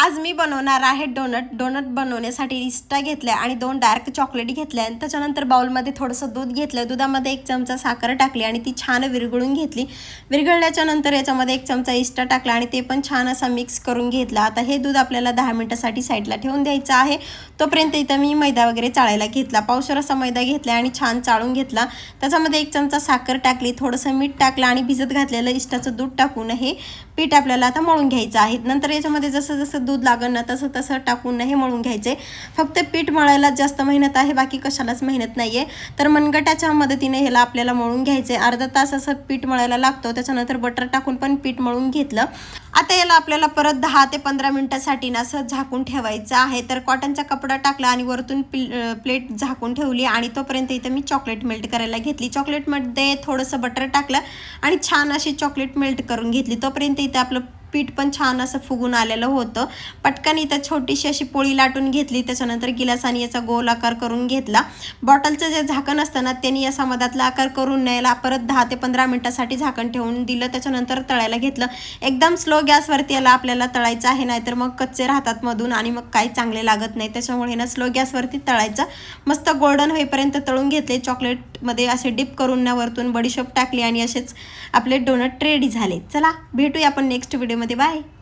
आज मी बनवणार आहे डोनट बनवण्यासाठी इस्टा घेतल्या आणि 2 डार्क चॉकलेट घेतल्या आणि त्याच्यानंतर बाउलमध्ये थोडंसं दूध घेतलं, दुधामध्ये 1 चमचा साखर टाकली आणि ती छान विरघळून घेतली। विरघळल्याच्या नंतर याच्यामध्ये 1 चमचा इस्टा टाकला आणि ते पण छान असा मिक्स करून घेतला। आता हे दूध आपल्याला 10 मिनिटांसाठी साईडला ठेवून द्यायचं आहे। तोपर्यंत इथं मी मैदा वगैरे चाळायला घेतला, पावशेर असा मैदा घेतला आणि छान चाळून घेतला। त्याच्यामध्ये 1 चमचा साखर टाकली, थोडंसं मीठ टाकलं आणि भिजत घातलेलं इस्टाचं दूध टाकून हे पीठ आपल्याला आता मळून घ्यायचं आहे। नंतर याच्यामध्ये जसं जसं दूध लागेल ना तसं तसं टाकून हे मळून घ्यायचे। फक्त पीठ मळायला जास्त मेहनत आहे, बाकी कशालाच मेहनत नाहीये। तर मनगटाच्या मदतीने ह्याला आपल्याला मळून घ्यायचे। अर्धा तास असं पीठ मळायला लागतो। त्याच्यानंतर बटर टाकून पण पीठ मळून घेतलं। आता याला आपल्याला परत 10 ते 15 मिनिटांसाठी ना असं झाकून ठेवायचं आहे। तर कॉटनचा कपडा टाकला आणि वरतून प्लेट झाकून ठेवली आणि तोपर्यंत इथं मी चॉकलेट मेल्ट करायला घेतली। चॉकलेटमध्ये थोडंसं बटर टाकलं आणि छान अशी चॉकलेट मेल्ट करून घेतली। तोपर्यंत इथं आपलं पीठ पण छान असं फुगून आलेलं होतं। पटकन इथं छोटीशी अशी पोळी लाटून घेतली, त्याच्यानंतर गिलासाने याचा गोल आकार करून घेतला। बॉटलचं जे झाकण असतं ना त्यांनी याचा मधातला आकार करून न्यायला परत 10 ते 15 मिनिटांसाठी झाकण ठेवून दिलं। त्याच्यानंतर तळायला घेतलं। एकदम स्लो गॅसवरती याला आपल्याला तळायचं आहे, नाहीतर मग कच्चे राहतात मधून आणि मग काही चांगले लागत नाही। त्याच्यामुळे ना स्लो गॅसवरती तळायचं। मस्त गोल्डन होईपर्यंत तळून घेतले। चॉकलेटमध्ये असे डिप करून ना वरतून बडीशोप टाकली आणि असेच आपले डोनट रेडी झाले। चला भेटूया आपण नेक्स्ट व्हिडिओमध्ये। बाय।